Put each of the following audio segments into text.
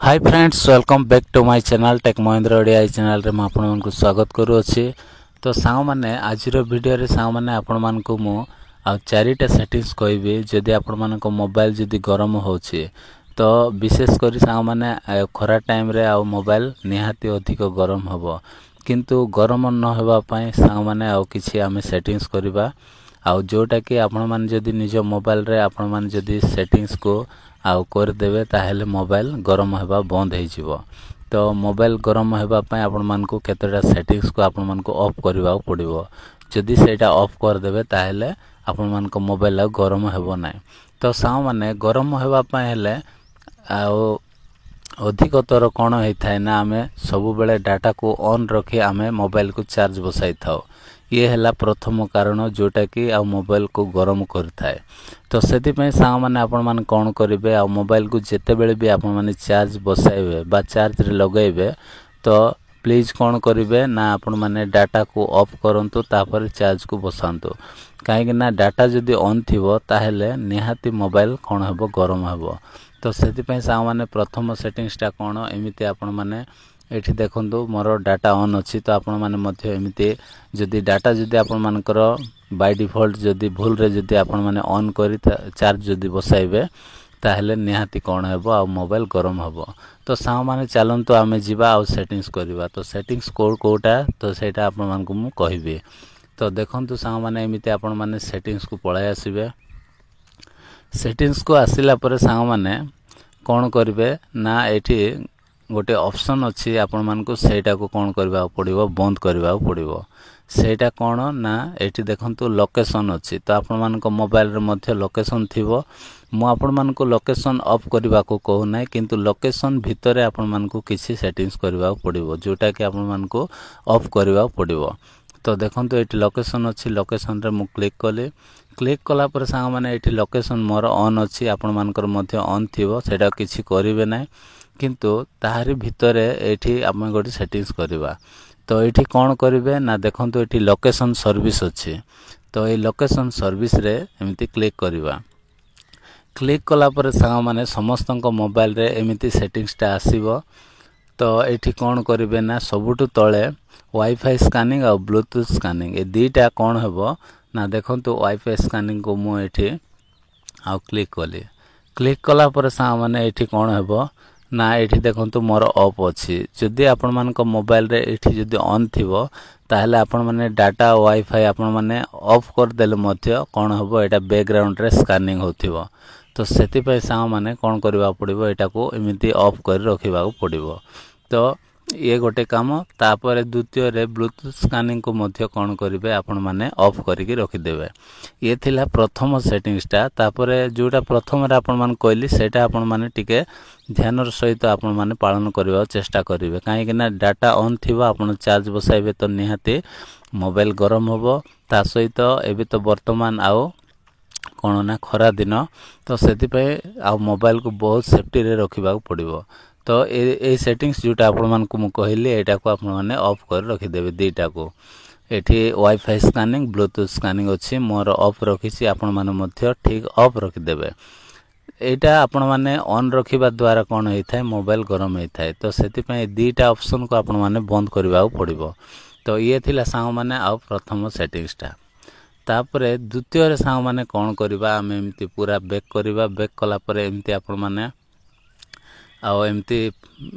Hi friends welcome back to my channel Tech Mahindra Odia channel रे मैं आपण मानकु स्वागत करू अछि। तो सांग माने आज रो वीडियो रे सांग माने आपण मानकु मु आ चारिटा सेटिंग्स कहबी जदि आपण मानको मोबाइल जदि गरम होछि तो विशेष करी सांग माने खरा टाइम रे आ मोबाइल निहाती अधिक गरम हबो किंतु गरम न हेबा पई सांग माने आ किछि आमे सेटिंग्स करबा आ जोटा कि आपण माने जदि निज मोबाइल रे आपण माने जदि सेटिंग्स को आउ कर देबे ताहेले मोबाइल गरम हेबा बंद हे जिवो। तो मोबाइल गरम हेबा पय आपण मानको केतेटा सेटिंग्स को आपण मानको ऑफ करबा पड़िबो। जदि सेटा ऑफ कर देबे ताहेले आपण मानको मोबाइल गरम हेबो नै। तो साउ माने गरम हेबा पय हेले आउ अधिकतर कोन होई थाय ना आमे सब बेले डाटा को ऑन रखी आमे मोबाइल को चार्ज बसाई थाओ। ये हैला प्रथम कारण जोटा कि आ मोबाइल को गरम कर थाए। तो सेति पय सांग माने आपण माने कोन करिवे आ मोबाइल को जेते बेले भी आपण माने चार्ज बसाइबे बा चार्ज रे लगाइबे तो प्लीज कोन करिवे ना आपण माने डाटा को ऑफ करंतु तापर चार्ज को बसांतु। काहे कि ना डाटा जदि ऑन थिबो ताहेले निहाती मोबाइल कोन हेबो गरम हेबो। तो सेति पय सांग माने प्रथम सेटिंग्स टा कोन एमिति आपण माने एठी देखंतु मोर डाटा ऑन अछि। तो आपण माने मध्य एमिति जदि डाटा जदि आपण मानकर बाय डिफॉल्ट जदि भूल रे जदि आपण माने ऑन करी चार्ज जदि बसाइबे ताहेले निहाती कोन हेबो आ मोबाइल गरम हेबो। तो सांग माने चलंतु आमे जिबा आ सेटिंग्स करबा। तो सेटिंग्स कोटा तो सेटा आपण मानकु मु कहिबे। तो देखंतु सांग माने एमिति आपण माने सेटिंग्स को पळाय आसीबे। सेटिंग्स को आसिला परे सांग माने कोन करबे ना एठी गोटे ऑप्शन अछि आपण मानकु सेटा को कोन करबा पड़िबो बंद करबा पड़िबो। सेटा कोन ना एठी देखंतु लोकेशन अछि। तो आपण मानको मोबाइल रे मध्य लोकेशन थिबो। मु आपण मानको लोकेशन ऑफ करबा को कहू नै किंतु लोकेशन भितरे आपण मानको किछि सेटिंग्स करबा पड़िबो जोटा कि आपण मानको ऑफ करबा पड़िबो। तो देखंतु एठी लोकेशन अछि। लोकेशन रे मु क्लिक कले क्लिक कला पर सांग माने एठी लोकेशन मोर ऑन अछि आपण मानकर मध्य ऑन थिबो सेटा किछि करिवे नै किंतु ताहारी भितरे एठी आमे गोटे सेटिंग्स करबा। तो एठी कोन करिवे ना देखंतु एठी लोकेशन सर्विस अछि। तो ए लोकेशन सर्विस रे एमिति क्लिक करबा। क्लिक कला पर सांग माने समस्तंक मोबाइल रे एमिति सेटिंग्स टा आसीबो। तो एठी कोन करिवे ना सबुटु तळे वाईफाई स्कैनिंग और ब्लूटूथ स्कैनिंग ए दीटा कोन हेबो ना देखंतु वाईफाई स्कैनिंग को मु एठी आ क्लिक कली। क्लिक कला पर सांग माने एठी कोन हेबो ना एठी देखंतु मोर ऑफ अछि। जदि आपण मानको मोबाइल रे एठी जदि ऑन थिबो ताहेले आपण माने डाटा वाईफाई आपण माने ऑफ कर देले मध्य कोन हेबो एटा बैकग्राउंड रे स्कैनिंग होथिबो। तो सेति पय सांग माने कोन करबा पड़िबो एटा को एमिति ऑफ कर रखिबा पड़िबो। तो ये गोटे काम तापर द्वितीय रे ब्लूटूथ स्कैनिंग को मध्य कोन करिवे आपण माने ऑफ करिके रखि देबे। ये थिला प्रथम सेटिंग्स टा। तापर जोटा प्रथम रे आपण मान कहली सेटा आपण माने टिके ध्यान र सहित आपण माने पालन करबा चेष्टा करिवे। काहे कि ना डाटा ऑन थिबा आपण चार्ज बसाइबे तो निहाते मोबाइल गरम होबो। ता सहित एबे तो वर्तमान आउ कोन ना खरा दिन तो सेति पय आ मोबाइल को बहुत सेफ्टी रे रखिबा पड़िबो। तो ए सेटिंग्स जोटा आपण मान को मु कहली एटा को आपण माने ऑफ कर रखि देबे दीटा को। एठी वाईफाई स्कैनिंग ब्लूटूथ स्कैनिंग अछि मोर ऑफ रखिछि आपण माने मध्य ठीक ऑफ रखि देबे। एटा आपण माने ऑन रखिबा द्वारा कोन होई थाय मोबाइल गरम होई थाय। तो सेति पय दीटा ऑप्शन को आपण माने बंद करबा पड़िबो। तो ये थिला सांग माने आ प्रथम सेटिंग्स टा। तापरे द्वितीय रे सांग माने कोन करबा हम एमती पूरा बैक करबा। बैक कला परे एमती आपण माने आ एमती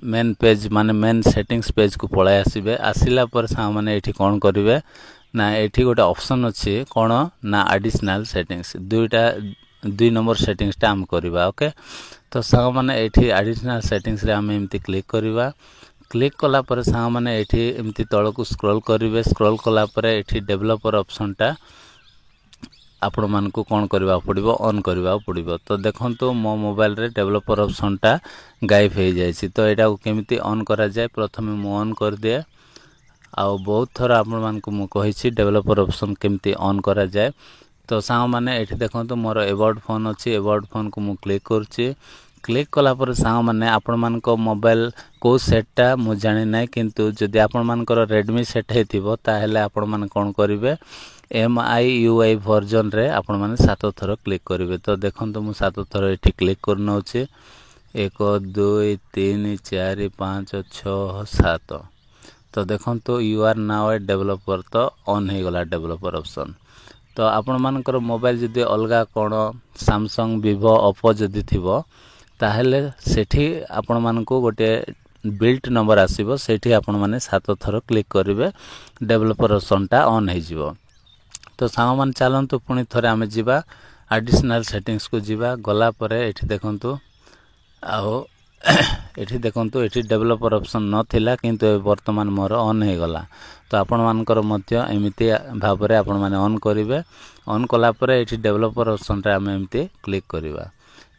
मेन पेज माने मेन सेटिंग्स पेज को पळाय आसीबे। आसिला पर सांग माने एठी कोन करिवे ना एठी गोटे ऑप्शन अछि कोन ना एडिशनल सेटिंग्स दुई नंबर सेटिंग्स टा हम करबा। ओके तो सांग माने एठी एडिशनल सेटिंग्स रे हम एमती क्लिक करबा। क्लिक कला पर सांग माने एठी एमती तळ को स्क्रॉल करिवे। स्क्रॉल कला पर एठी डेवलपर ऑप्शन टा आपण मान को कोन करबा पड़िबो ऑन करबा पड़िबो। तो देखंतु मो मोबाइल रे डेवलपर ऑप्शन टा गायब हो जायछि। तो एटा को केमिति ऑन करा जाय प्रथमे मु ऑन कर दे आ बहुत थोर आपण मान को मु कहिछि डेवलपर ऑप्शन केमिति ऑन करा जाय। तो सांग माने एठी देखंतु मोर अबाउट फोन अछि। अबाउट फोन को मु क्लिक करछि। क्लिक कला पर सांग माने आपण मान को मोबाइल को सेटटा मु जानि नै किंतु जदि आपण मान को रेडमी सेट हेतिबो ताहेले आपण मान कोन करिवे MIUI वर्जन रे आपण माने 7 थरो क्लिक करिवे। तो देखंतु मु 7 थरो एठी क्लिक करनो अछि। 1 2 3 4 5 6 7। तो देखो you are now a developer तो ऑन हो गला डेवलपर ऑप्शन। तो आपण मानकर मोबाइल जदि अलगा कौन सैमसंग विवो ओप्पो जदि थिबो ताहेले सेठी आपण मानकु गोटे बिल्ट नंबर आसीबो सेठी आपण माने 7 थर क्लिक करिवे डेवलपर ऑप्शनटा ऑन हो जिवो। तो सांग मान चलंतु पुणी थरे आमे जिबा एडिशनल सेटिंग्स को जिबा गला परे एठी देखंतु आओ एठी देखंतु एठी डेवलपर ऑप्शन नथिला किंतु वर्तमान मोर ऑन हो गला। तो आपण मानकर मध्य एमिति भाबरे आपण माने ऑन करिवे। ऑन कला परे एठी डेवलपर ऑप्शन रे आमे एमिति क्लिक करिवा।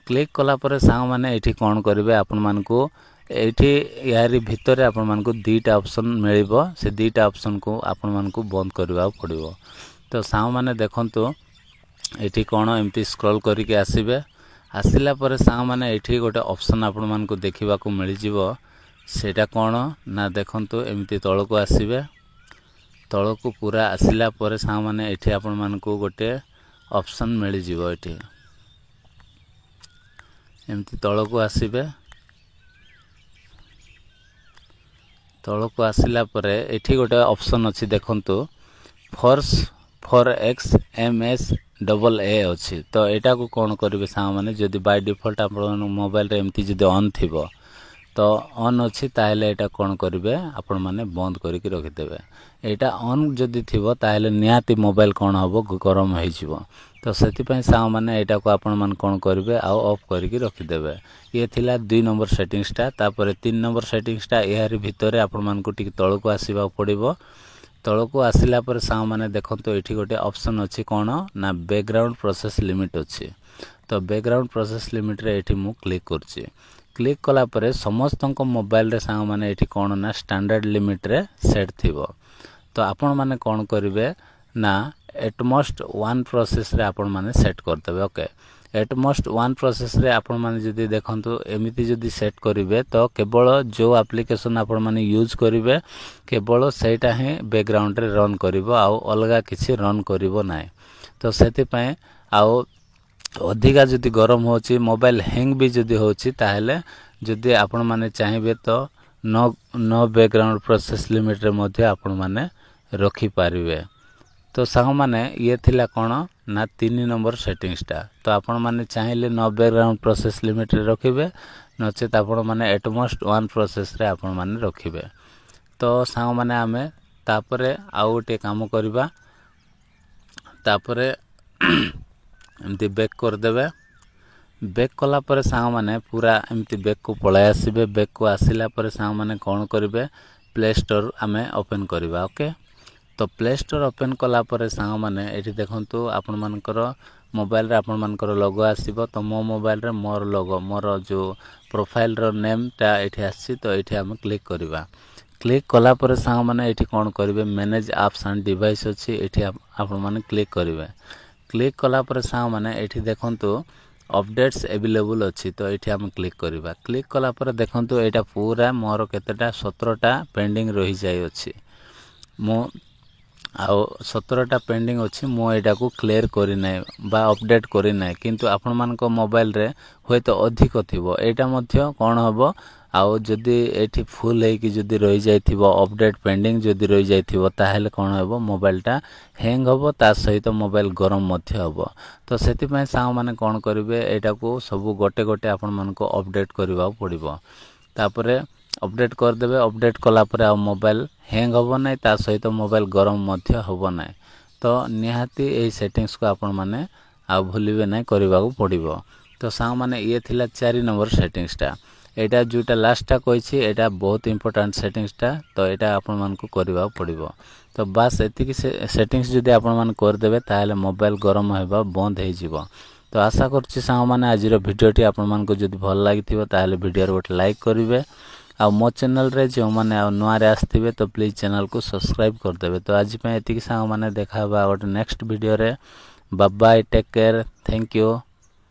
क्लिक कला परे सांग माने एठी कोन करिवे आपण मानकु एठी यारी भितरे आपण मानकु दीटा ऑप्शन मिलिबो से दीटा ऑप्शन को आपण मानकु बंद करबा पड़िबो। तो सांग माने देखंतु एठी कोन एमिति स्क्रॉल करिके आसीबे। आसिला परे सांग माने एठी गोटे ऑप्शन आपण मानकु देखिबा को मिलि जिवो सेटा कोन ना देखंतु एमिति तळको आसीबे। तळको पूरा आसिला परे सांग माने एठी आपण मानकु गोटे ऑप्शन मिलि जिवो। एठी एमिति तळको आसीबे। तळको आसिला परे एठी गोटे ऑप्शन अछि देखंतु force four X M S double A अच्छी। तो एटा को कौन करेंगे सांग माने जदि बाय डिफॉल्ट आप मोबाइल रे एमती जदि ऑन थिबो तो ऑन अच्छी ताहले एटा कौन करेंगे आपण माने बंद करके रखिदेवे। एटा ऑन जदि थिबो ताहले नियाती मोबाइल कौन हबो गरम हो जिवो। तो सेति पय सांग माने एटा को आपण मान कौन करेंगे आ ऑफ करके रखिदेवे। ये थिला 2 नंबर सेटिंग्स टा। तापर 3 नंबर सेटिंग्स टा यार भितरे आपण मान को टिक तळको आसीबा पड़िबो। तळको आसिला पर सांग माने देखंतो एठी गोटे ऑप्शन अछि कोन ना बैकग्राउंड प्रोसेस लिमिट अछि। तो बैकग्राउंड प्रोसेस लिमिट रे एठी मु क्लिक करछि। क्लिक कला परे समस्तक मोबाइल रे सांग माने एठी कोन ना स्टैंडर्ड लिमिट रे सेट थिबो। तो आपण माने कोन करिवे ना एटमोस्ट 1 प्रोसेस रे आपण माने सेट कर देबे। ओके एटमोस्ट 1 प्रोसेस रे आपण माने जदि देखंतु एमिति जदि सेट करिवे तो केवल जो एप्लिकेशन आपण माने यूज करिवे केवल सेटा ही बैकग्राउंड रे रन करिवो आ अलगा किछि रन करिवो नाय। तो सेति पय आ अधिका जदि गरम होछि मोबाइल हैंग भी जदि होछि ताहेले जदि आपण माने चाहिबे तो नो बैकग्राउंड प्रोसेस लिमिट रे मध्ये आपण माने रखि पारिबे। तो सांग माने ये थिला कोन ना 3 नंबर सेटिंग्स टा। तो आपण माने चाहिले नो बैकग्राउंड प्रोसेस लिमिट रे रखिबे नचेत आपण माने एटमोस्ट 1 प्रोसेस रे आपण माने रखिबे। तो सांग माने आमे तापरे आउ गोटे काम करबा। तापरे एमती बैक कर देबे। बैक कला परे सांग माने पूरा एमती बैक को पळाय आसीबे। बैक को आसिला परे सांग माने कोन करिवे प्ले स्टोर आमे ओपन करबा। ओके तो प्ले स्टोर ओपन कला परे सांग माने एठी देखंतु आपण मानकर मोबाइल रे आपण मानकर लोगो आसीबो। तो मो मोबाइल रे मोर लोगो मोर जो प्रोफाइल रो नेम ता एठी आसी। तो एठी हम क्लिक करबा। क्लिक कला परे सांग माने एठी कोन करिवे मैनेज एप्स एंड डिवाइस अछि एठी आपण माने क्लिक करिवे। क्लिक कला परे सांग माने एठी देखंतु अपडेट्स अवेलेबल अछि। तो एठी हम क्लिक करबा। क्लिक कला परे देखंतु एटा पूरा मोर केतेटा 17टा पेंडिंग रहि जाय अछि। मो आउ 17टा पेंडिंग अछि मो एटा को क्लियर करि नै बा अपडेट करि नै किंतु आपण मानको मोबाइल रे होय तो अधिक थिबो एटा मध्य कोन हबो आउ जदि एठी फुल हे कि जदि रहि जायथिबो अपडेट पेंडिंग जदि रहि जायथिबो ताहेले कोन हबो मोबाइलटा हैंग हबो ता सहित मोबाइल गरम मध्य हबो। तो सेति पय सांग माने कोन करिवे एटा को सब गोटे गोटे आपण मानको अपडेट करबा पड़िबो। तापरे अपडेट कर देबे। अपडेट कला परे आ मोबाइल हैंग हबो नै ता सहित मोबाइल गरम मध्य हबो नै। तो निहाती एई सेटिंग्स को आपण माने आ भूलिबे नै करबा को पड़िबो। तो सांग माने ये थिला 4 नंबर सेटिंग्स टा। एटा जोटा लास्ट टा कहिछि एटा बहुत इंपोर्टेंट सेटिंग्स टा। तो एटा आपण मानको करबा पड़िबो। तो बस एति कि सेटिंग्स जदि आपण मान कर देबे ताले मोबाइल गरम हेबा बंद हे जिवो। तो आशा करछि सांग माने आजिर भिडियोटी आपण मानको जदि भल लागिथिबो ताले वीडियो रे गोटे लाइक करिवे। आ मो चैनल रे जो माने आ नुआ रे आस्थिबे तो प्लीज चैनल को सब्सक्राइब कर देबे। तो आज पे एति कि सांग माने देखाबा गोटे नेक्स्ट वीडियो रे। Bye bye take care thank you.